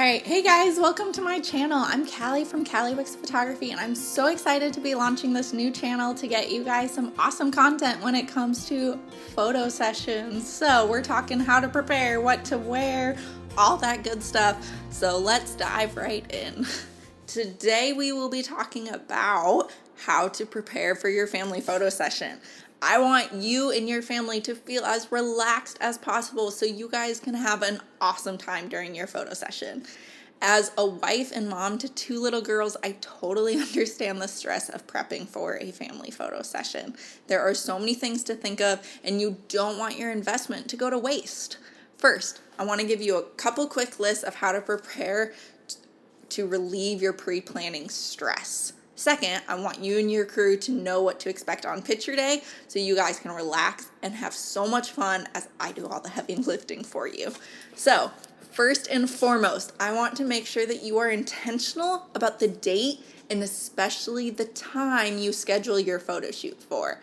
Alright, hey guys, welcome to my channel. I'm Callie from Callie Wicks Photography, and I'm so excited to be launching this new channel to get you guys some awesome content when it comes to photo sessions. So we're talking how to prepare, what to wear, all that good stuff. So let's dive right in. Today we will be talking about how to prepare for your family photo session. I want you and your family to feel as relaxed as possible so you guys can have an awesome time during your photo session. As a wife and mom to two little girls, I totally understand the stress of prepping for a family photo session. There are so many things to think of, and you don't want your investment to go to waste. First, I want to give you a couple quick lists of how to prepare to relieve your pre-planning stress. Second, I want you and your crew to know what to expect on picture day so you guys can relax and have so much fun as I do all the heavy lifting for you. So, first and foremost, I want to make sure that you are intentional about the date and especially the time you schedule your photo shoot for.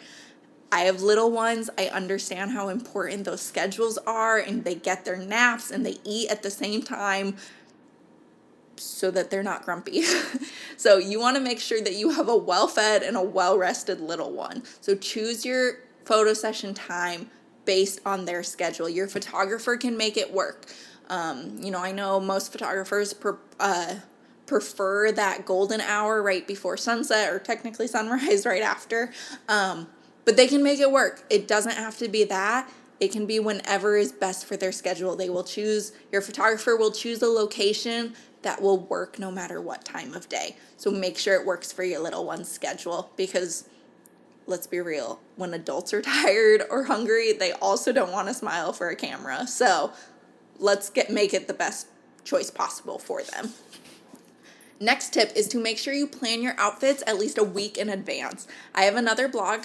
I have little ones. I understand how important those schedules are, and they get their naps and they eat at the same time so that they're not grumpy. So you want to make sure that you have a well-fed and a well-rested little one. So choose your photo session time based on their schedule. Your photographer can make it work. I know most photographers prefer that golden hour right before sunset, or technically sunrise right after. But they can make it work. It doesn't have to be that. It can be whenever is best for their schedule. Your photographer will choose a location that will work no matter what time of day. So make sure it works for your little one's schedule, because let's be real, when adults are tired or hungry, they also don't want to smile for a camera. So let's make it the best choice possible for them. Next tip is to make sure you plan your outfits at least a week in advance. I have another blog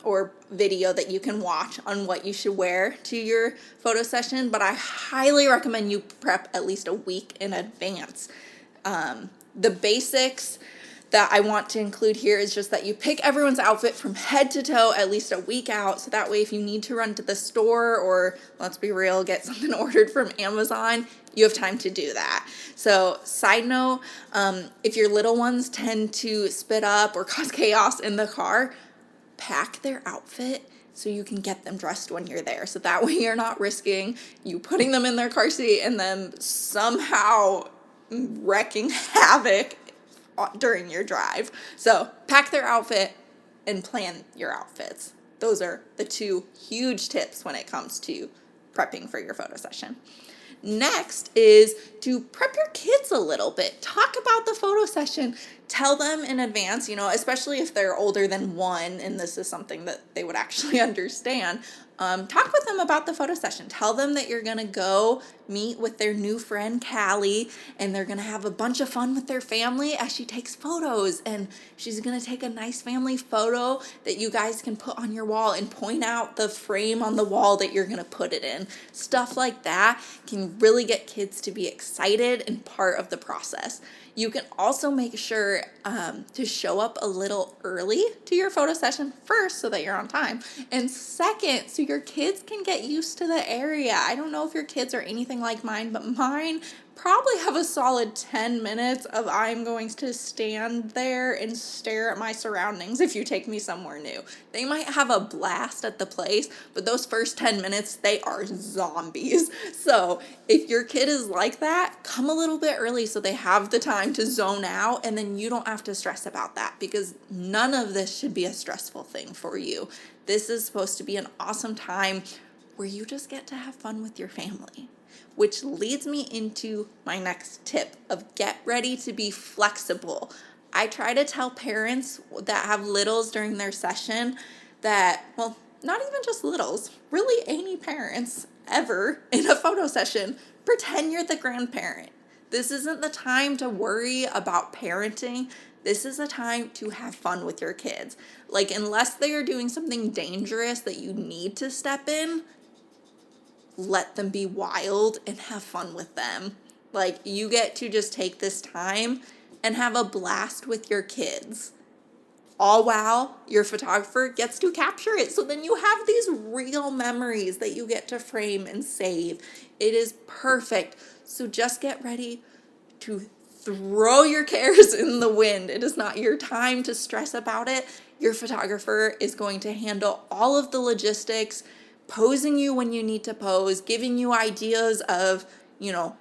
or video that you can watch on what you should wear to your photo session, but I highly recommend you prep at least a week in advance. The basics that I want to include here is just that you pick everyone's outfit from head to toe at least a week out, so that way if you need to run to the store or, let's be real, get something ordered from Amazon, you have time to do that. So side note, if your little ones tend to spit up or cause chaos in the car, pack their outfit so you can get them dressed when you're there. So that way you're not risking you putting them in their car seat and them somehow wrecking havoc during your drive. So pack their outfit and plan your outfits. Those are the two huge tips when it comes to prepping for your photo session. Next is to prep your kids a little bit. Talk about the photo session. Tell them in advance, especially if they're older than 1 and this is something that they would actually understand. Talk with them about the photo session. Tell them that you're going to go meet with their new friend, Callie, and they're going to have a bunch of fun with their family as she takes photos. And she's going to take a nice family photo that you guys can put on your wall and point out the frame on the wall that you're going to put it in. Stuff like that can really get kids to be excited and part of the process. You can also make sure to show up a little early to your photo session, first, so that you're on time, and second, so your kids can get used to the area. I don't know if your kids are anything like mine, but mine probably have a solid 10 minutes of I'm going to stand there and stare at my surroundings if you take me somewhere new. They might have a blast at the place, but those first 10 minutes, they are zombies. So if your kid is like that, come a little bit early so they have the time to zone out, and then you don't have to stress about that, because none of this should be a stressful thing for you. This is supposed to be an awesome time where you just get to have fun with your family. Which leads me into my next tip of get ready to be flexible. I try to tell parents that have littles during their session that, well, not even just littles, really any parents ever in a photo session, pretend you're the grandparent. This isn't the time to worry about parenting. This is a time to have fun with your kids. Like, unless they are doing something dangerous that you need to step in, let them be wild and have fun with them. Like, you get to just take this time and have a blast with your kids, all while your photographer gets to capture it. So then you have these real memories that you get to frame and save. It is perfect. So just get ready to throw your cares in the wind. It is not your time to stress about it. Your photographer is going to handle all of the logistics, posing you when you need to pose, giving you ideas of,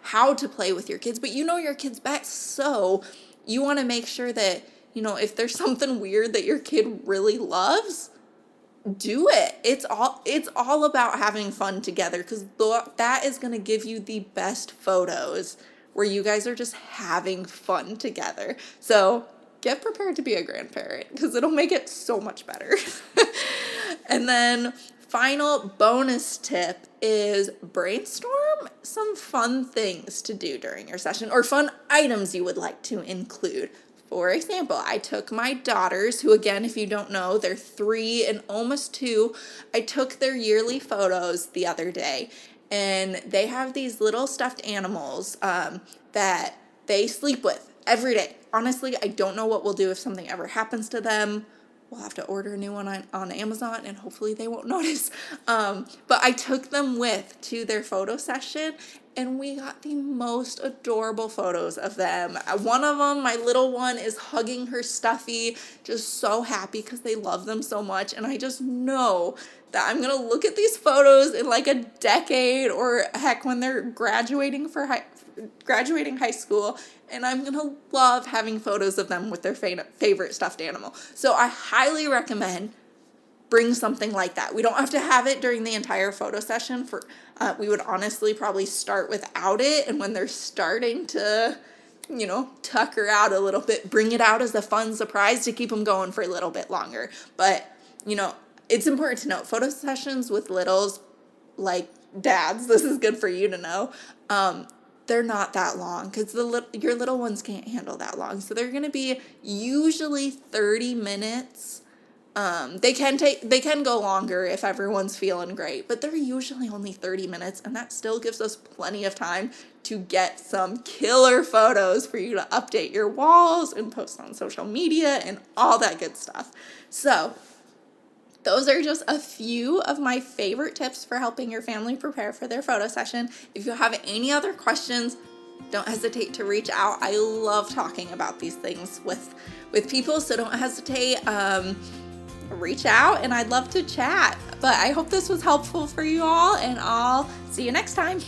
how to play with your kids. But you know your kids best, so you want to make sure that, if there's something weird that your kid really loves, do it. It's all about having fun together, because that is going to give you the best photos where you guys are just having fun together. So get prepared to be a grandparent, because it'll make it so much better. And then final bonus tip is brainstorm some fun things to do during your session, or fun items you would like to include. For example, I took my daughters, who again, if you don't know, they're 3 and almost 2. I took their yearly photos the other day, and they have these little stuffed animals that they sleep with every day. Honestly, I don't know what we'll do if something ever happens to them. We'll have to order a new one on Amazon, and hopefully they won't notice. But I took them to their photo session, and we got the most adorable photos of them. One of them, my little one, is hugging her stuffy, just so happy because they love them so much. And I just know that I'm going to look at these photos in like a decade, or heck, when they're graduating high school, and I'm going to love having photos of them with their favorite stuffed animal. So I highly recommend bring something like that. We don't have to have it during the entire photo session. We would honestly probably start without it, and when they're starting to, tucker out a little bit, bring it out as a fun surprise to keep them going for a little bit longer. But, it's important to note, photo sessions with littles, like dads, this is good for you to know, they're not that long, because your little ones can't handle that long. So they're going to be usually 30 minutes. They can go longer if everyone's feeling great, but they're usually only 30 minutes, and that still gives us plenty of time to get some killer photos for you to update your walls and post on social media and all that good stuff. So those are just a few of my favorite tips for helping your family prepare for their photo session. If you have any other questions, don't hesitate to reach out. I love talking about these things with people, so don't hesitate. Reach out, and I'd love to chat. But I hope this was helpful for you all, and I'll see you next time.